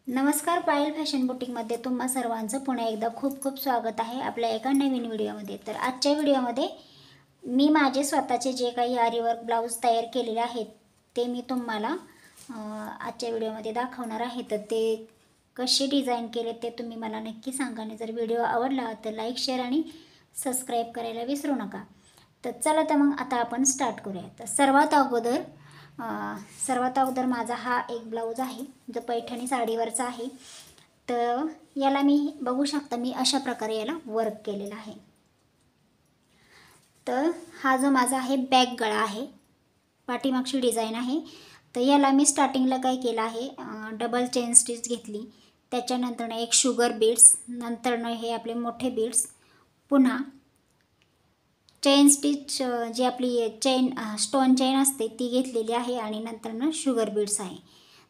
नमस्कार, पायल फॅशन बुटीकमध्ये तुम्हा सर्वांचं पुन्हा एकदा खूप खूप स्वागत आहे आपल्या एका नवीन व्हिडिओमध्ये। तर आजच्या व्हिडिओमध्ये मी माझे स्वतःचे जे काही आरीवर्क ब्लाऊज तयार केलेले आहेत ते मी तुम्हाला आजच्या व्हिडिओमध्ये दाखवणार आहे। तर ते कसे डिझाइन केले ते तुम्ही मला नक्की सांगा आणि जर व्हिडिओ आवडला तर लाईक शेअर आणि सबस्क्राईब करायला विसरू नका। तर चला तर मग आता आपण स्टार्ट करूया। तर सर्वात अगोदर माझा हा एक ब्लाऊज आहे जो पैठणी साडीवरचा आहे। तर याला मी बघू शकता मी अशा प्रकारे याला वर्क केलेला आहे। तर हा जो माझा आहे बॅक गळा आहे, पाठीमागची डिझाइन आहे। तर याला मी स्टार्टिंगला काय केलं आहे, डबल चेन स्टिच घेतली, त्याच्यानंतर एक शुगर बीड्स, नंतर हे आपले मोठे बीड्स, पुन्हा चेन स्टिच जी आपली चेन स्टोन चेन असते ती घेतलेली आहे आणि नंतर शुगर बीड्स आहे।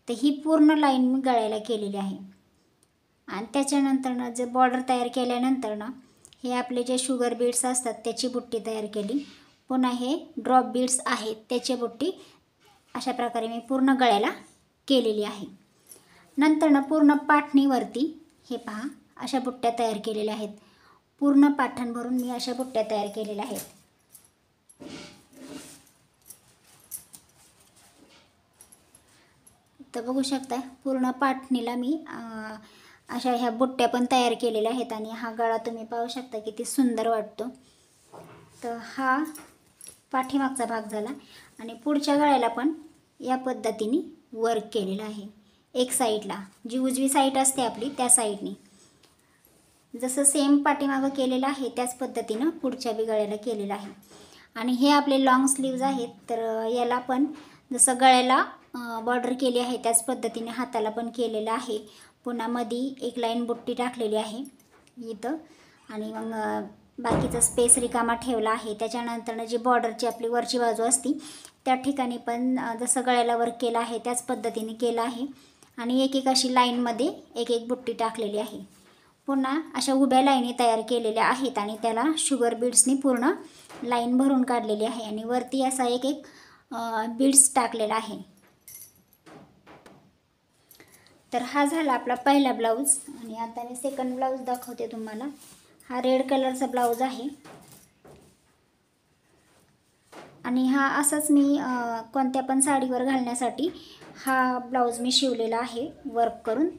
तर ही पूर्ण लाईन मी गळ्याला केलेली आहे आणि त्याच्यानंतर जे बॉर्डर तयार केल्यानंतर हे आपले जे शुगर बीड्स असतात त्याची बुट्टी तयार केली, पुन्हा हे ड्रॉप बीड्स आहेत त्याची बुट्टी अशा प्रकारे मी पूर्ण गळ्याला केलेली आहे। नंतर पूर्ण पाठणीवरती हे पहा अशा बुट्ट्या तयार केलेल्या आहेत। पूर्ण पाठण भरून मी अशा बुट्ट्या तयार केलेल्या आहेत। तर बघू शकता पूर्ण पाठणीला मी अशा ह्या बुट्ट्या पण तयार केलेल्या आहेत आणि हा गळा तुम्ही पाहू शकता किती सुंदर वाटतो। तर हा पाठीमागचा भाग झाला आणि पुढच्या गळ्याला पण या पद्धतीने वर्क केलेला आहे। एक साईडला जी उजवी साईड असते आपली त्या साईडनी जसं सेम पाठीमागं केलेलं आहे त्याच पद्धतीनं पुढच्या बी गळ्याला केलेलं आहे। आणि हे आपले लॉंग स्लीव्ज आहेत, तर याला पण जसं गळ्याला बॉर्डर केली आहे त्याच पद्धतीने हाताला पण केलेलं आहे। पुन्हा मध्ये एक लाईन बुट्टी टाकलेली आहे इथं आणि मग बाकीचा स्पेस रिकामा ठेवला आहे। त्याच्यानंतर जी बॉर्डरची आपली वरची बाजू असती त्या ठिकाणी पण जसं गळ्याला वर्क केलं आहे त्याच पद्धतीने केलं आहे आणि एक एक अशी लाईनमध्ये एक एक बुट्टी टाकलेली आहे। पुन्हा अशा उभ्या लाईनी तयार केलेल्या आहेत आणि त्याला शुगर बीड्सनी पूर्ण लाईन भरून काढलेली आहे आणि वरती असा एक एक बीड्स टाकलेला आहे। तर हा झाला आपला पहिला ब्लाऊज आणि आता मी सेकंड ब्लाऊज दाखवते तुम्हाला। हा रेड कलरचा ब्लाऊज आहे आणि हा असाच मी कोणत्या पण साडीवर घालण्यासाठी हा ब्लाऊज मी शिवलेला आहे वर्क करून।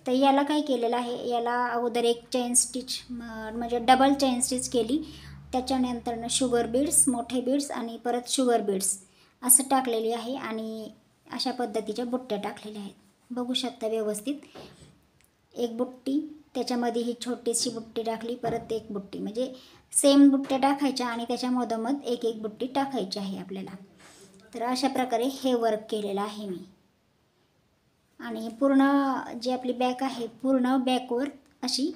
तर याला काय केलेलं आहे, याला अगोदर एक चेन स्टिच म्हणजे डबल चेन स्टिच केली, त्याच्यानंतर शुगर बीड्स, मोठे बीड्स आणि परत शुगर बीड्स असं टाकलेली आहे आणि अशा पद्धतीच्या बुट्ट्या टाकलेल्या आहेत। बघू शकता व्यवस्थित एक बुट्टी, त्याच्यामध्ये ही छोटीशी बुट्टी टाकली, परत एक बुट्टी, म्हणजे सेम बुट्ट्या टाकायच्या आणि त्याच्या मधोमध एक एक बुट्टी टाकायची आहे आपल्याला। तर अशा प्रकारे हे वर्क केलेलं आहे मी आणि पूर्ण जी आपली बॅक आहे पूर्ण बॅकवर अशी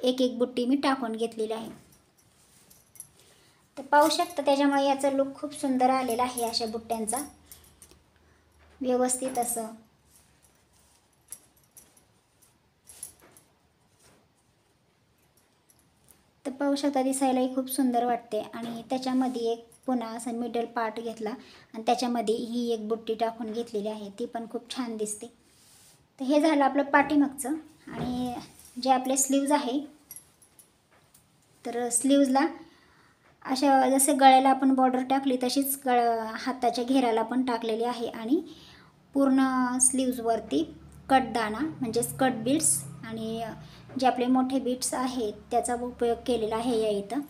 एक एक बुट्टी मी टाकून घेतलेली आहे। तर पाहू शकता त्याच्यामुळे याचा लुक खूप सुंदर आलेला आहे अशा बुट्ट्यांचा व्यवस्थित असं। तर पाहू शकता दिसायलाही खूप सुंदर वाटते आणि त्याच्यामध्ये एक पुन्हा असा मिडल पार्ट घेतला आणि त्याच्यामध्ये ही एक बुट्टी टाकून घेतलेली आहे, ती पण खूप छान दिसते। तर हे झालं आपलं पाठीमागचं आणि जे आपले स्लीव्ज आहे तर स्लीव्जला अशा जसे गळ्याला आपण बॉर्डर टाकली तशीच हाताच्या घेराला पण टाकलेली आहे आणि पूर्ण स्लीव्जवरती कटदाणा म्हणजे कट बीड्स आणि जे आपले मोठे बीड्स आहेत त्याचा उपयोग केलेला आहे या इथं,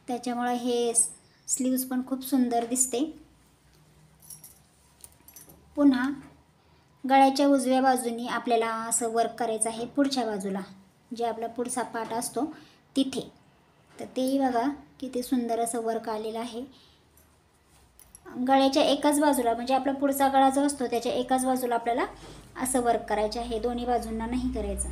त्याच्यामुळे हे स्लीव्ज पण खूप सुंदर दिसते। पुन्हा गळ्याच्या उजव्या बाजूनी आपल्याला असं वर्क करायचं आहे पुढच्या बाजूला, जे आपला पुढचा पार्ट असतो तिथे। तर तेही बघा किती सुंदर असं वर्क आलेलं आहे। गळ्याच्या एकाच बाजूला म्हणजे आपला पुढचा गळा जो असतो त्याच्या एकाच बाजूला आपल्याला असं वर्क करायचे आहे, दोन्ही बाजूंना नाही करायचं।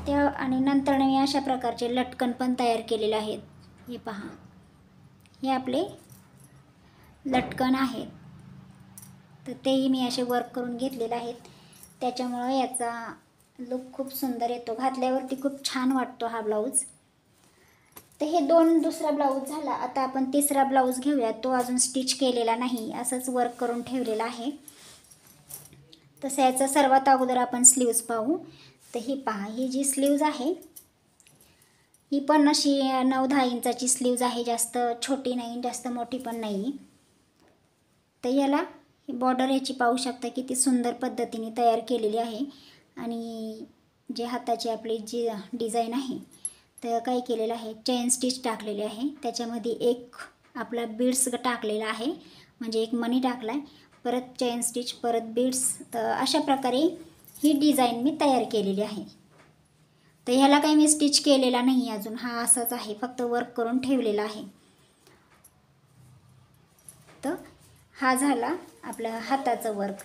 त्या आणि नंतर मी अशा प्रकारचे लटकन पण तयार केलेले आहेत। हे पहा, हे आपले लटकन आहेत, तर तेही मी असे वर्क करून घेतलेले आहेत, त्याच्यामुळे याचा लुक खूप सुंदर येतो, घातल्यावरती खूप छान वाटतो हा ब्लाऊज। तर हे दुसरा ब्लाऊज झाला. आता आपण तिसरा ब्लाऊज घेऊया. तो अजून स्टिच केलेला नाही, असंच वर्क करून ठेवलेला आहे. तसं याचं सर्वात अगोदर आपण स्लीव्ज पाहू. तर ही पहा, ही जी स्लीव्ज आहे ही पण अशी 9-10 इंचाची स्लीव्ज आहे. जास्त छोटी नाही, जास्त मोठी पण नाही. तर याला बॉर्डर याची पाहू शकता किती सुंदर पद्धतीने तयार केलेली आहे. आणि जे हाताची आपली जी डिझाईन आहे तर काय केलेलं आहे, चेन स्टिच टाकलेले आहे. त्याच्यामध्ये एक आपला बीड्स टाकलेला आहे, म्हणजे एक मणी टाकला आहे, परत चेन स्टिच, परत बीड्स. तर अशा प्रकारे ही डिझाईन मी तयार केलेली आहे. तर ह्याला काही मी स्टिच केलेला नाही अजून, हा असाच आहे, फक्त वर्क करून ठेवलेला आहे. तर हा झाला आपल्या हाताचं वर्क.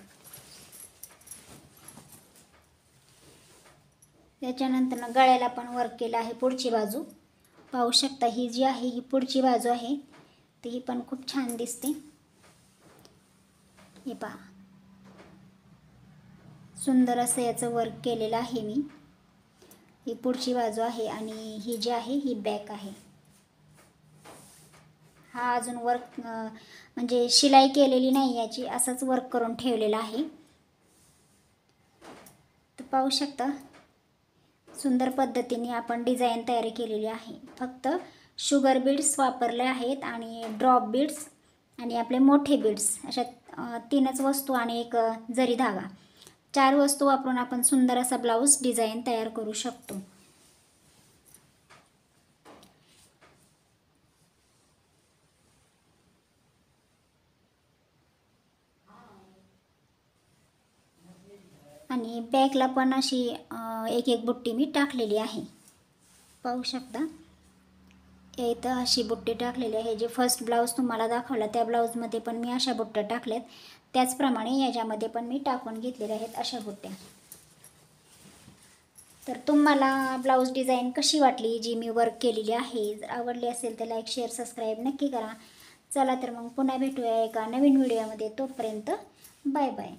त्याच्यानंतर गळ्याला पण वर्क केलं आहे. पुढची बाजू पाहू शकता, ही जी आहे ही पुढची बाजू आहे, तर ही पण खूप छान दिसते. हे पहा, सुंदर असं याचं वर्क केलेलं आहे मी. ही पुढची बाजू आहे आणि ही जी आहे ही बॅक आहे. हा अजून वर्क म्हणजे शिलाई केलेली नाही याची, असंच वर्क करून ठेवलेलं आहे. तर पाहू शकता सुंदर पद्धतीने आपण डिझाईन तयारी केलेली आहे. फक्त शुगर बीड्स वापरले आहेत आणि ड्रॉप बीड्स आणि आपले मोठे बीड्स, अशा 3च वस्तू आणि एक जरी धागा, 4 वस्तू वापरून आपण सुंदर असा ब्लाऊज डिझाईन तयार करू शकतो. आणि बॅकला पण अशी एक एक बुट्टी मी टाकलेली आहे. पाहू शकता इथं अशी बुट्टी टाकलेली आहे. जे फर्स्ट ब्लाऊज तुम्हाला दाखवला त्या ब्लाऊजमध्ये पण मी अशा बुट्ट्या टाकल्यात, त्याचप्रमाणे याच्यामध्ये पण मी टाकून घेतलेल्या आहेत अशा बुट्ट्या. तर तुम्हाला ब्लाऊज डिझाईन कशी वाटली जी मी वर्क केलेली आहे? जर आवडली असेल तर लाईक, शेअर, सबस्क्राईब नक्की करा. चला तर मग पुन्हा भेटूया एका नवीन व्हिडिओमध्ये. तोपर्यंत बाय बाय.